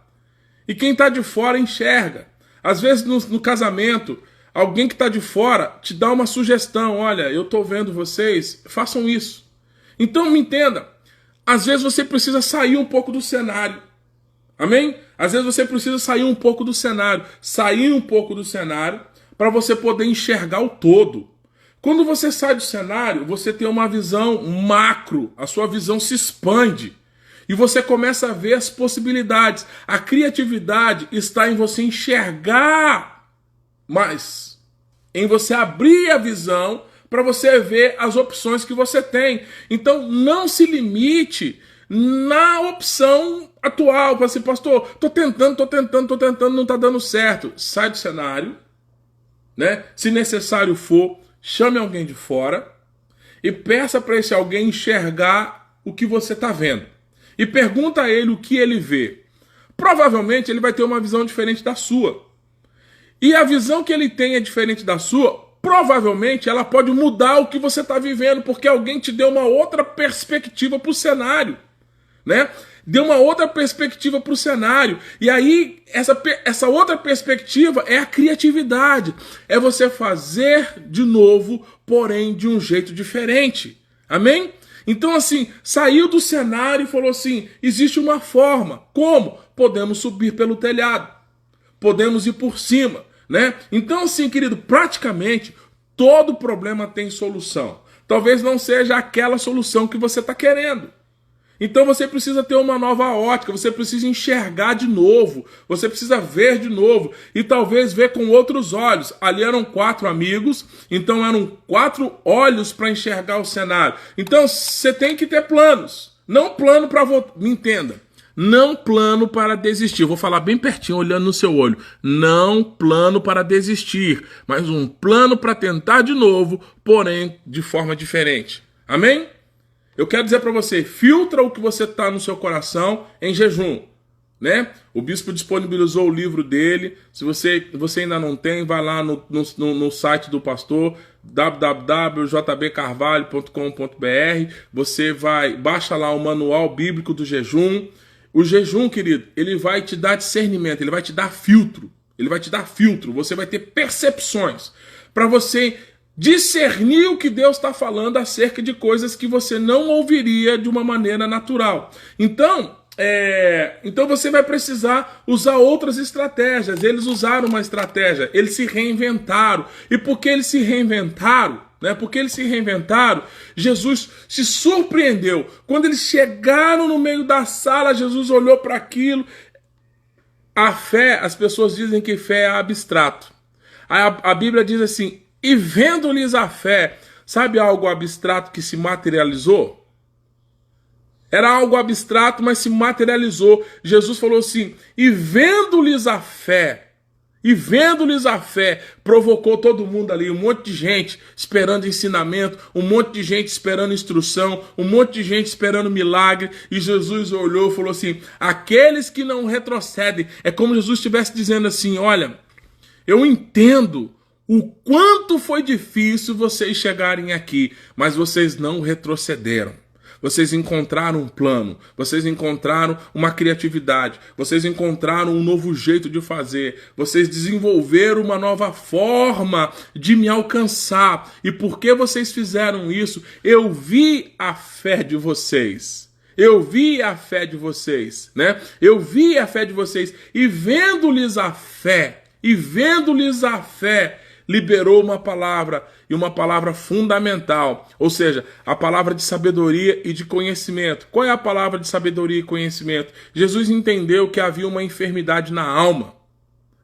E quem tá de fora enxerga. Às vezes no casamento, alguém que tá de fora te dá uma sugestão, olha, eu tô vendo vocês, façam isso. Então me entenda, às vezes você precisa sair um pouco do cenário. Amém? Às vezes você precisa sair um pouco do cenário. Para você poder enxergar o todo. Quando você sai do cenário, você tem uma visão macro, a sua visão se expande e você começa a ver as possibilidades. A criatividade está em você enxergar mais, em você abrir a visão para você ver as opções que você tem. Então não se limite na opção atual. Para assim, pastor, tô tentando, não está dando certo. Sai do cenário, né? Se necessário for, chame alguém de fora e peça para esse alguém enxergar o que você está vendo. E pergunta a ele o que ele vê. Provavelmente ele vai ter uma visão diferente da sua. E a visão que ele tem é diferente da sua, provavelmente ela pode mudar o que você está vivendo, porque alguém te deu uma outra perspectiva para o cenário, né? Deu uma outra perspectiva para o cenário. E aí, essa outra perspectiva é a criatividade. É você fazer de novo, porém de um jeito diferente. Amém? Então, assim, saiu do cenário e falou assim, existe uma forma. Como? Podemos subir pelo telhado. Podemos ir por cima, né? Então, assim, querido, praticamente todo problema tem solução. Talvez não seja aquela solução que você está querendo. Então você precisa ter uma nova ótica, você precisa enxergar de novo, você precisa ver de novo e talvez ver com outros olhos. Ali eram 4 amigos, então eram 4 olhos para enxergar o cenário. Então você tem que ter planos, não plano para... Me entenda, não plano para desistir. Eu vou falar bem pertinho, olhando no seu olho. Não plano para desistir, mas um plano para tentar de novo, porém de forma diferente. Amém? Eu quero dizer para você, filtra o que você está no seu coração em jejum, né? O bispo disponibilizou o livro dele. Se você ainda não tem, vai lá no site do pastor, www.jbcarvalho.com.br. Você baixa lá o manual bíblico do jejum. O jejum, querido, ele vai te dar discernimento, ele vai te dar filtro. Você vai ter percepções para você discernir o que Deus está falando acerca de coisas que você não ouviria de uma maneira natural. Então você vai precisar usar outras estratégias. Eles usaram uma estratégia, eles se reinventaram. E porque eles se reinventaram, Jesus se surpreendeu. Quando eles chegaram no meio da sala, Jesus olhou para aquilo. A fé, as pessoas dizem que fé é abstrato. A Bíblia diz assim, e vendo-lhes a fé, sabe algo abstrato que se materializou? Era algo abstrato, mas se materializou. Jesus falou assim, e vendo-lhes a fé, provocou todo mundo ali, um monte de gente esperando ensinamento, um monte de gente esperando instrução, um monte de gente esperando milagre, e Jesus olhou e falou assim, aqueles que não retrocedem, é como Jesus estivesse dizendo assim, olha, eu entendo o quanto foi difícil vocês chegarem aqui, mas vocês não retrocederam. Vocês encontraram um plano, vocês encontraram uma criatividade, vocês encontraram um novo jeito de fazer, vocês desenvolveram uma nova forma de me alcançar. E porque vocês fizeram isso, eu vi a fé de vocês. Eu vi a fé de vocês, né? Eu vi a fé de vocês e vendo-lhes a fé, liberou uma palavra, e uma palavra fundamental, ou seja, a palavra de sabedoria e de conhecimento. Qual é a palavra de sabedoria e conhecimento? Jesus entendeu que havia uma enfermidade na alma.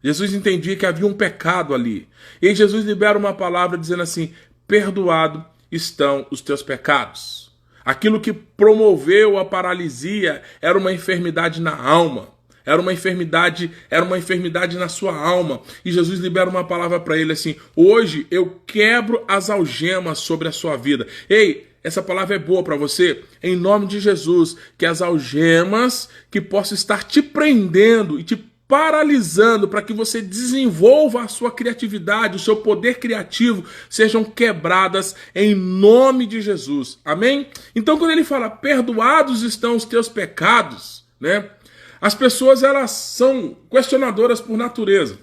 Jesus entendia que havia um pecado ali. E Jesus libera uma palavra dizendo assim: perdoado estão os teus pecados. Aquilo que promoveu a paralisia era uma enfermidade na alma. Era uma enfermidade na sua alma. E Jesus libera uma palavra para ele assim: hoje eu quebro as algemas sobre a sua vida. Ei, essa palavra é boa para você? Em nome de Jesus, que as algemas que possam estar te prendendo e te paralisando para que você desenvolva a sua criatividade, o seu poder criativo, sejam quebradas em nome de Jesus. Amém? Então, quando ele fala, perdoados estão os teus pecados, né? As pessoas, elas são questionadoras por natureza.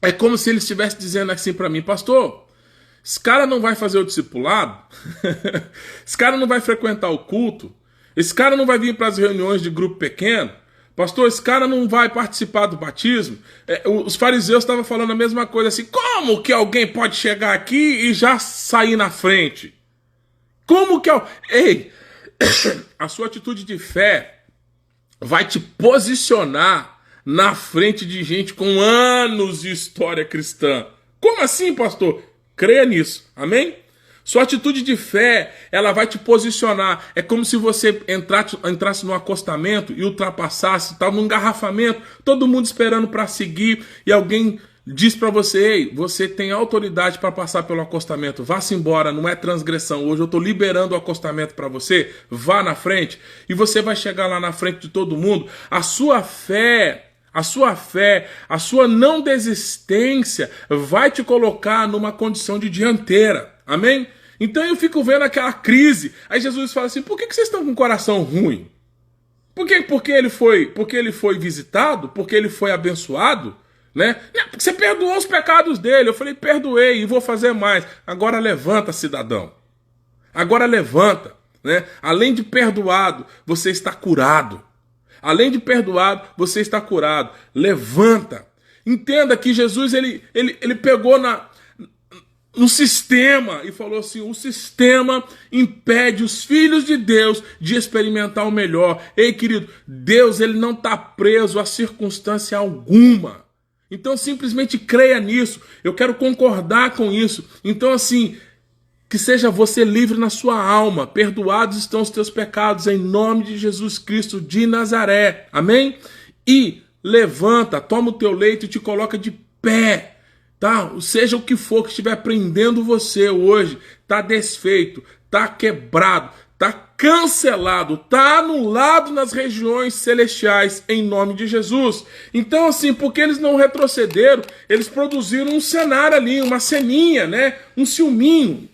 É como se ele estivesse dizendo assim para mim: pastor, esse cara não vai fazer o discipulado? Esse cara não vai frequentar o culto? Esse cara não vai vir para as reuniões de grupo pequeno? Pastor, esse cara não vai participar do batismo? Os fariseus estavam falando a mesma coisa assim: como que alguém pode chegar aqui e já sair na frente? Como que... Ei, a sua atitude de fé vai te posicionar na frente de gente com anos de história cristã. Como assim, pastor? Creia nisso, amém? Sua atitude de fé, ela vai te posicionar. É como se você entrasse no acostamento e ultrapassasse, estava num engarrafamento, todo mundo esperando para seguir, e alguém diz para você: ei, você tem autoridade para passar pelo acostamento, vá-se embora, não é transgressão, hoje eu estou liberando o acostamento para você, vá na frente, e você vai chegar lá na frente de todo mundo. A sua fé, a sua não desistência vai te colocar numa condição de dianteira, amém? Então eu fico vendo aquela crise, aí Jesus fala assim: por que vocês estão com o coração ruim? Porque ele foi visitado? Porque ele foi abençoado? Né? Você perdoou os pecados dele. Eu falei: perdoei e vou fazer mais. Agora levanta, cidadão. Agora levanta, né? Além de perdoado, você está curado. Além de perdoado, você está curado. Levanta. Entenda que Jesus ele pegou no sistema e falou assim: o sistema impede os filhos de Deus de experimentar o melhor. Ei, querido, Deus ele não está preso a circunstância alguma. Então simplesmente creia nisso. Eu quero concordar com isso. Então assim, que seja você livre na sua alma. Perdoados estão os teus pecados em nome de Jesus Cristo de Nazaré. Amém? E levanta, toma o teu leito e te coloca de pé. Tá? Seja o que for que estiver prendendo você hoje, tá desfeito, tá quebrado, tá cancelado, tá anulado nas regiões celestiais em nome de Jesus. Então assim, porque eles não retrocederam, eles produziram um cenário ali, uma ceninha, né? Um ciúminho.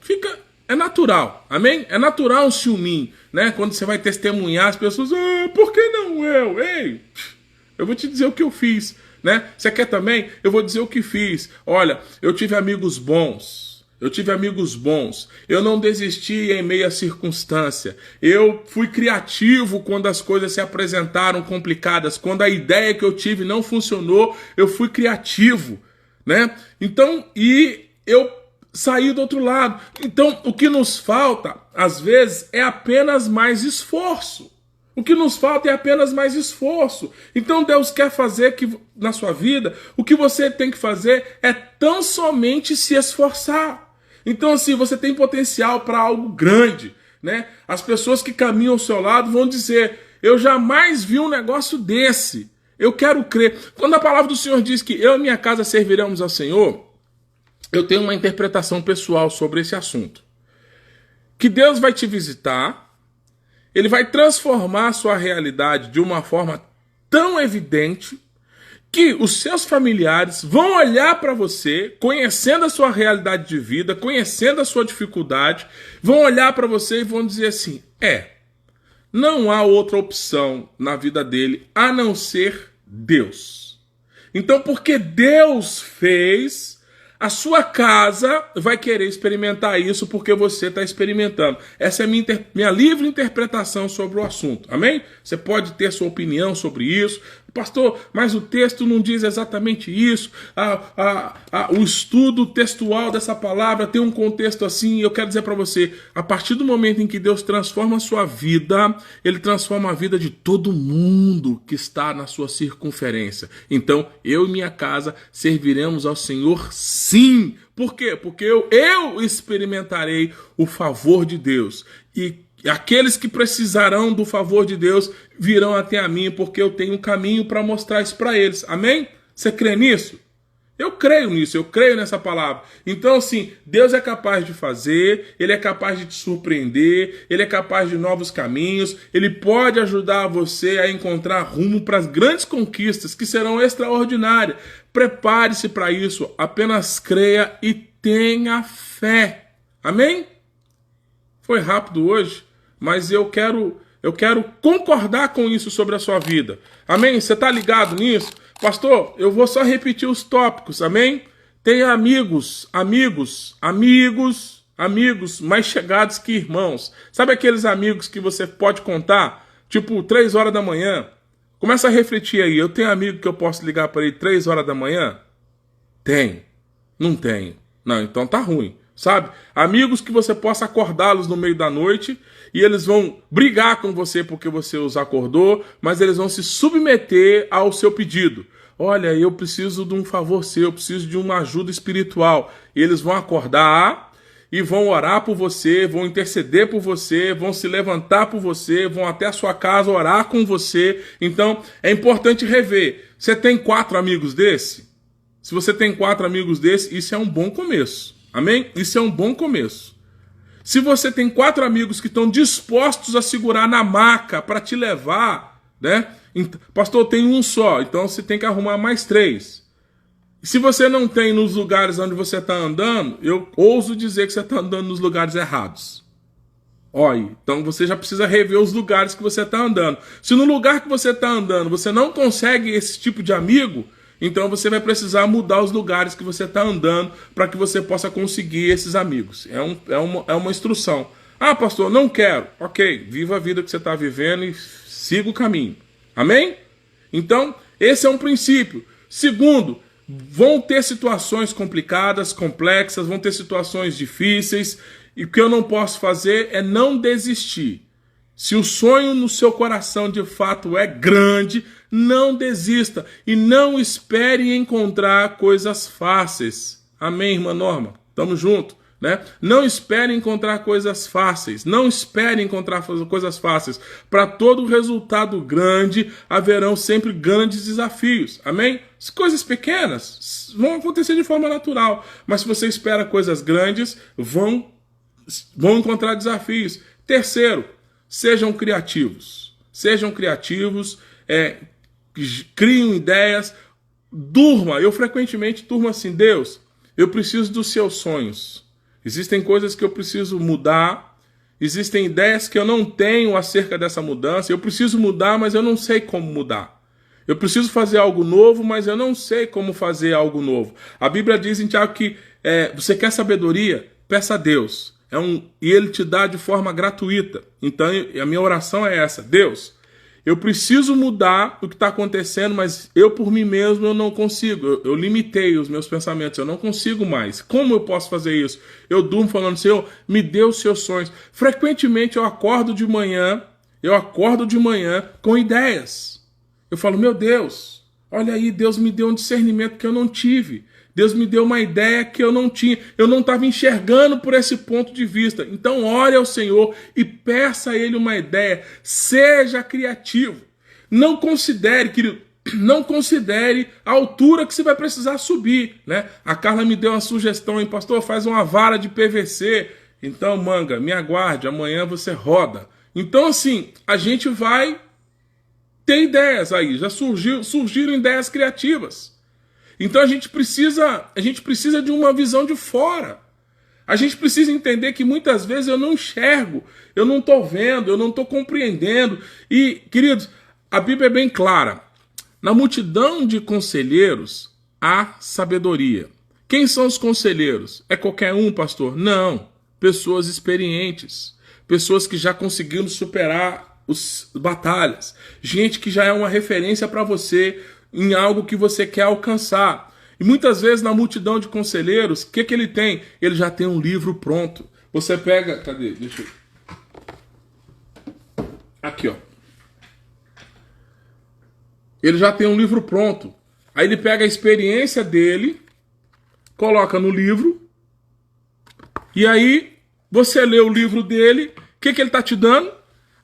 É natural, amém? É natural um ciúminho, né? Quando você vai testemunhar, as pessoas: por que não eu? Ei, eu vou te dizer o que eu fiz, né? Você quer também? Eu vou dizer o que fiz. Olha, eu tive amigos bons. Eu não desisti em meio à circunstância. Eu fui criativo quando as coisas se apresentaram complicadas. Quando a ideia que eu tive não funcionou, eu fui criativo, né? Então, e eu saí do outro lado. Então, o que nos falta, às vezes, é apenas mais esforço. O que nos falta é apenas mais esforço. Então Deus quer fazer que na sua vida, o que você tem que fazer é tão somente se esforçar. Então assim, você tem potencial para algo grande, né? As pessoas que caminham ao seu lado vão dizer: eu jamais vi um negócio desse. Eu quero crer. Quando a palavra do Senhor diz que eu e minha casa serviremos ao Senhor, eu tenho uma interpretação pessoal sobre esse assunto. Que Deus vai te visitar, Ele vai transformar a sua realidade de uma forma tão evidente que os seus familiares vão olhar para você, conhecendo a sua realidade de vida, conhecendo a sua dificuldade, vão olhar para você e vão dizer assim: não há outra opção na vida dele a não ser Deus. Então, porque Deus fez, A sua casa vai querer experimentar isso porque você está experimentando. Essa é a minha livre interpretação sobre o assunto. Amém? Você pode ter sua opinião sobre isso. Pastor, mas o texto não diz exatamente isso. O estudo textual dessa palavra tem um contexto assim. Eu quero dizer para você, a partir do momento em que Deus transforma a sua vida, Ele transforma a vida de todo mundo que está na sua circunferência. Então, eu e minha casa serviremos ao Senhor, sim. Por quê? Porque eu experimentarei o favor de Deus. E aqueles que precisarão do favor de Deus virão até a mim, porque eu tenho um caminho para mostrar isso para eles. Amém? Você crê nisso? Eu creio nisso, eu creio nessa palavra. Então, assim, Deus é capaz de fazer, Ele é capaz de te surpreender, Ele é capaz de novos caminhos, Ele pode ajudar você a encontrar rumo para as grandes conquistas que serão extraordinárias. Prepare-se para isso, apenas creia e tenha fé. Amém? Foi rápido hoje, mas eu quero concordar com isso sobre a sua vida. Amém? Você está ligado nisso? Pastor, eu vou só repetir os tópicos, amém? Tenha amigos mais chegados que irmãos. Sabe aqueles amigos que você pode contar? Tipo, 3 horas da manhã. Começa a refletir aí. Eu tenho amigo que eu posso ligar para ele 3 horas da manhã? Tem. Não tenho. Não, então tá ruim. Sabe? Amigos que você possa acordá-los no meio da noite e eles vão brigar com você porque você os acordou, mas eles vão se submeter ao seu pedido. Olha, eu preciso de um favor seu, eu preciso de uma ajuda espiritual. E eles vão acordar e vão orar por você, vão interceder por você, vão se levantar por você, vão até a sua casa orar com você. Então, é importante rever. Você tem 4 amigos desse? Se você tem 4 amigos desse, isso é um bom começo. Amém? Isso é um bom começo. Se você tem 4 amigos que estão dispostos a segurar na maca para te levar, né? Pastor, eu tenho um só, então você tem que arrumar mais 3. Se você não tem nos lugares onde você está andando, eu ouso dizer que você está andando nos lugares errados. Olha, então você já precisa rever os lugares que você está andando. Se no lugar que você está andando você não consegue esse tipo de amigo, então você vai precisar mudar os lugares que você está andando para que você possa conseguir esses amigos. É uma instrução. Ah, pastor, não quero. Ok, viva a vida que você está vivendo e siga o caminho. Amém? Então, esse é um princípio. Segundo, vão ter situações complicadas, complexas, vão ter situações difíceis. E o que eu não posso fazer é não desistir. Se o sonho no seu coração de fato é grande, não desista e não espere encontrar coisas fáceis. Amém, irmã Norma? Tamo junto, né? Não espere encontrar coisas fáceis. Não espere encontrar coisas fáceis. Para todo resultado grande, haverão sempre grandes desafios. Amém? As coisas pequenas vão acontecer de forma natural. Mas se você espera coisas grandes, vão encontrar desafios. Terceiro, sejam criativos. Sejam criativos, criem ideias, durma. Eu frequentemente durmo assim: Deus, eu preciso dos seus sonhos. Existem coisas que eu preciso mudar, existem ideias que eu não tenho acerca dessa mudança. Eu preciso mudar, mas eu não sei como mudar. Eu preciso fazer algo novo, mas eu não sei como fazer algo novo. A Bíblia diz em Tiago que você quer sabedoria? Peça a Deus. E Ele te dá de forma gratuita. Então a minha oração é essa: Deus, eu preciso mudar o que está acontecendo, mas eu por mim mesmo eu não consigo. Eu limitei os meus pensamentos, eu não consigo mais. Como eu posso fazer isso? Eu durmo falando: Senhor, me dê os seus sonhos. Frequentemente eu acordo de manhã com ideias. Eu falo: meu Deus, olha aí, Deus me deu um discernimento que eu não tive. Deus me deu uma ideia que eu não tinha. Eu não estava enxergando por esse ponto de vista. Então ore ao Senhor e peça a Ele uma ideia. Seja criativo. Não considere, querido, não considere a altura que você vai precisar subir, né? A Carla me deu uma sugestão, hein, pastor? Faz uma vara de PVC. Então, manga, me aguarde, amanhã você roda. Então, assim, a gente vai ter ideias aí. Já surgiram ideias criativas. Então a gente precisa de uma visão de fora. A gente precisa entender que muitas vezes eu não enxergo, eu não estou vendo, eu não estou compreendendo. E, queridos, a Bíblia é bem clara. Na multidão de conselheiros há sabedoria. Quem são os conselheiros? É qualquer um, pastor? Não. Pessoas experientes. Pessoas que já conseguiram superar as batalhas. Gente que já é uma referência para você em algo que você quer alcançar. E muitas vezes na multidão de conselheiros, o que ele tem? Ele já tem um livro pronto. Você pega... Cadê? Deixa eu... Aqui, ó. Ele já tem um livro pronto. Aí ele pega a experiência dele, coloca no livro, e aí você lê o livro dele, o que ele está te dando?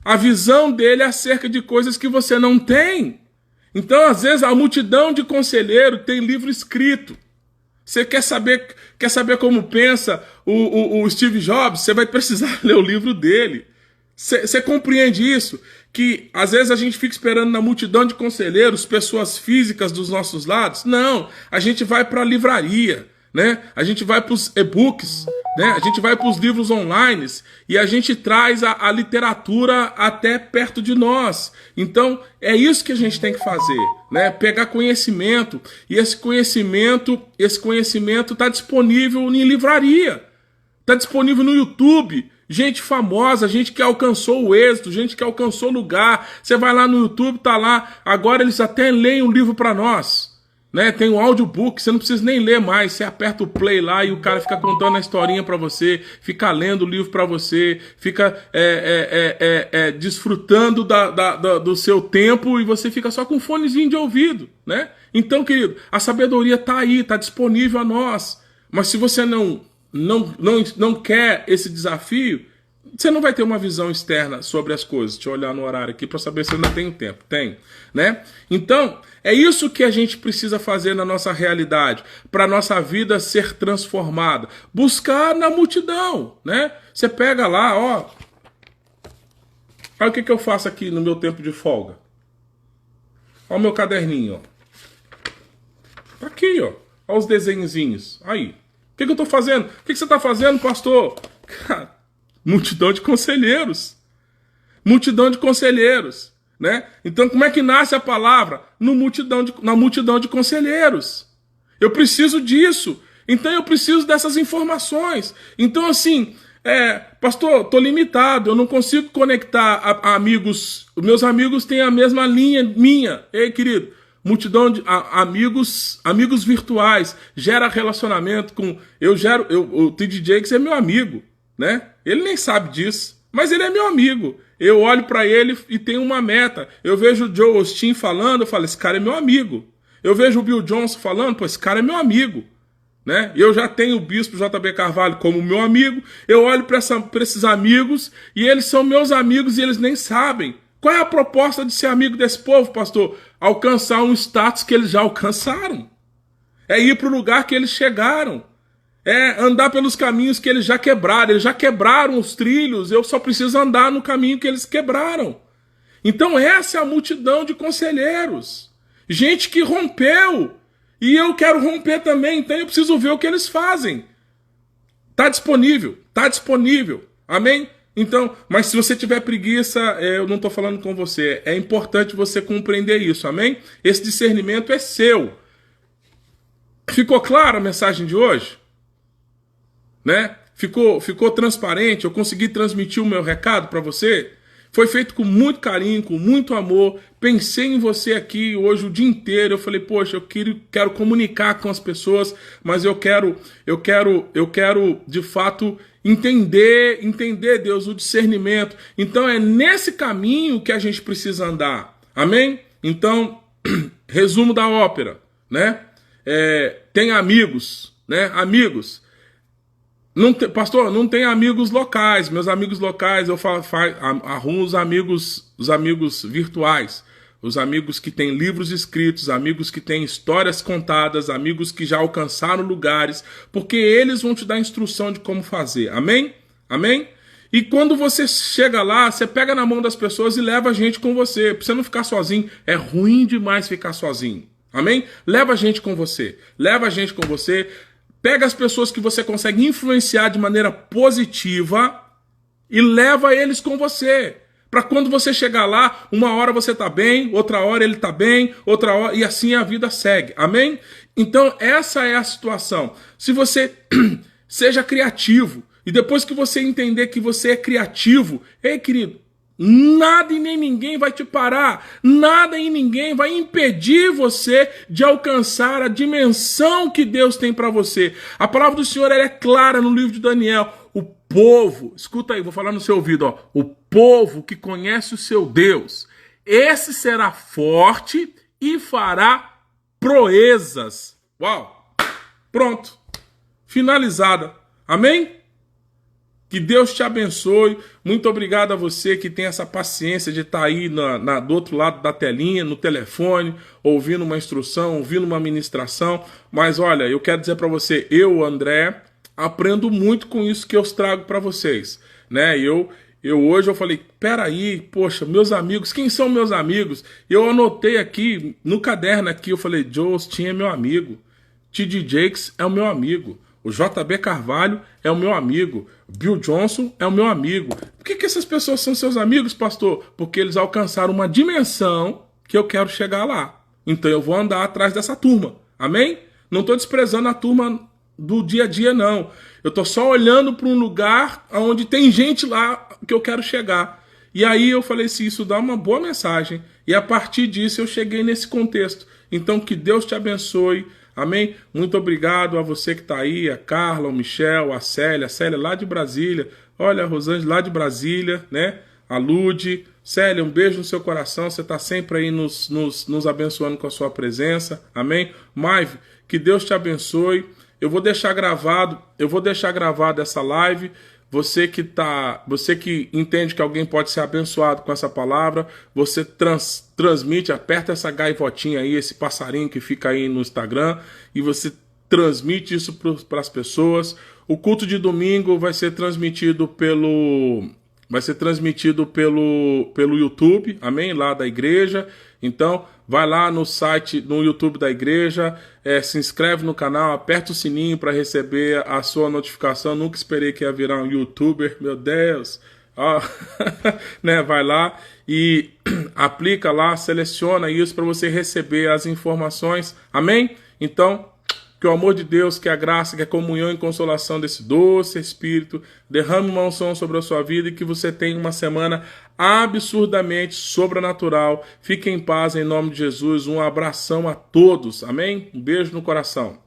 A visão dele acerca de coisas que você não tem. Então, às vezes, a multidão de conselheiro tem livro escrito. Você quer saber como pensa o Steve Jobs? Você vai precisar ler o livro dele. Você compreende isso? Que às vezes a gente fica esperando na multidão de conselheiros, pessoas físicas dos nossos lados? Não, a gente vai para a livraria, né? A gente vai para os e-books, né? A gente vai para os livros online e a gente traz a literatura até perto de nós. Então é isso que a gente tem que fazer, né? Pegar conhecimento, e esse conhecimento está disponível em livraria, está disponível no YouTube. Gente famosa, gente que alcançou o êxito, gente que alcançou lugar. Você vai lá no YouTube, tá lá. Agora eles até leem um livro para nós, né? Tem um audiobook, você não precisa nem ler mais. Você aperta o play lá e o cara fica contando a historinha para você, fica lendo o livro para você, fica desfrutando do seu tempo, e você fica só com um fonezinho de ouvido, né? Então, querido, a sabedoria tá aí, tá disponível a nós. Mas se você não quer esse desafio, você não vai ter uma visão externa sobre as coisas. Deixa eu olhar no horário aqui para saber se eu ainda tenho tempo. Tem, né? Então, é isso que a gente precisa fazer na nossa realidade, para a nossa vida ser transformada. Buscar na multidão, né? Você pega lá, ó. Olha o que eu faço aqui no meu tempo de folga. Olha o meu caderninho, ó. Tá aqui, ó. Olha os desenhozinhos. Aí. O que eu estou fazendo? O que você está fazendo, pastor? Cara, multidão de conselheiros. Multidão de conselheiros, né? Então, como é que nasce a palavra? Na multidão de conselheiros. Eu preciso disso. Então, eu preciso dessas informações. Então, assim, pastor, estou limitado. Eu não consigo conectar a amigos. Os meus amigos têm a mesma linha minha. Ei, querido. Multidão de amigos virtuais, gera relacionamento com... O T.D. Jakes é meu amigo, né? Ele nem sabe disso, mas ele é meu amigo. Eu olho para ele e tenho uma meta. Eu vejo o Joe Osteen falando, eu falo, esse cara é meu amigo. Eu vejo o Bill Johnson falando, pô, esse cara é meu amigo, né? Eu já tenho o Bispo J.B. Carvalho como meu amigo. Eu olho para esses amigos e eles são meus amigos e eles nem sabem. Qual é a proposta de ser amigo desse povo, pastor? Alcançar um status que eles já alcançaram. É ir para o lugar que eles chegaram. É andar pelos caminhos que eles já quebraram. Eles já quebraram os trilhos, eu só preciso andar no caminho que eles quebraram. Então essa é a multidão de conselheiros. Gente que rompeu. E eu quero romper também, então eu preciso ver o que eles fazem. Está disponível, está disponível. Amém? Então, mas se você tiver preguiça, eu não estou falando com você. É importante você compreender isso, amém? Esse discernimento é seu. Ficou clara a mensagem de hoje? Né? Ficou transparente? Eu consegui transmitir o meu recado para você? Foi feito com muito carinho, com muito amor. Pensei em você aqui hoje o dia inteiro. Eu falei, poxa, eu quero comunicar com as pessoas, mas eu quero de fato entender, Deus, o discernimento. Então é nesse caminho que a gente precisa andar. Amém? Então, resumo da ópera, né? Tem amigos, né? Amigos. Pastor, não tem amigos locais. Meus amigos locais, eu arrumo os amigos virtuais. Os amigos que têm livros escritos, amigos que têm histórias contadas, amigos que já alcançaram lugares, porque eles vão te dar instrução de como fazer. Amém? Amém? E quando você chega lá, você pega na mão das pessoas e leva a gente com você. Pra você não ficar sozinho. É ruim demais ficar sozinho. Amém? Leva a gente com você. Leva a gente com você. Pega as pessoas que você consegue influenciar de maneira positiva e leva eles com você. Para quando você chegar lá, uma hora você tá bem, outra hora ele tá bem, outra hora, e assim a vida segue. Amém? Então, essa é a situação. Se você seja criativo, e depois que você entender que você é criativo, ei, querido, nada e nem ninguém vai te parar, nada e ninguém vai impedir você de alcançar a dimensão que Deus tem para você. A palavra do Senhor ela é clara no livro de Daniel. O povo, escuta aí, vou falar no seu ouvido, ó, o povo que conhece o seu Deus, esse será forte e fará proezas. Uau! Pronto. Finalizada. Amém? Que Deus te abençoe. Muito obrigado a você que tem essa paciência de estar aí do outro lado da telinha, no telefone, ouvindo uma instrução, ouvindo uma ministração. Mas olha, eu quero dizer para você, eu, André, aprendo muito com isso que eu trago para vocês. Né? Hoje eu falei, peraí, poxa, meus amigos, quem são meus amigos? Eu anotei aqui, no caderno aqui, eu falei, Joe Osteen é meu amigo, T.D. Jakes é o meu amigo, o J.B. Carvalho é o meu amigo, Bill Johnson é o meu amigo. Por que essas pessoas são seus amigos, pastor? Porque eles alcançaram uma dimensão que eu quero chegar lá. Então eu vou andar atrás dessa turma, amém? Não estou desprezando a turma do dia a dia, não. Eu estou só olhando para um lugar onde tem gente lá que eu quero chegar. E aí eu falei assim, isso dá uma boa mensagem. E a partir disso eu cheguei nesse contexto. Então que Deus te abençoe. Amém? Muito obrigado a você que está aí, a Carla, o Michel, a Célia lá de Brasília. Olha, a Rosângela lá de Brasília, né? A Lude. Célia, um beijo no seu coração. Você está sempre aí nos abençoando com a sua presença. Amém? Maive, que Deus te abençoe. Eu vou deixar gravado essa live. Você que entende que alguém pode ser abençoado com essa palavra, você transmite, aperta essa gaivotinha aí, esse passarinho que fica aí no Instagram, e você transmite isso para as pessoas. O culto de domingo vai ser transmitido pelo YouTube, amém? Lá da igreja. Então, vai lá no site, no YouTube da igreja, se inscreve no canal, aperta o sininho para receber a sua notificação. Nunca esperei que ia virar um youtuber, meu Deus. Né? Vai lá e aplica lá, seleciona isso para você receber as informações. Amém? Então, que o amor de Deus, que a graça, que a comunhão e consolação desse doce Espírito derrame uma unção sobre a sua vida e que você tenha uma semana absurdamente sobrenatural. Fique em paz em nome de Jesus. Um abração a todos. Amém? Um beijo no coração.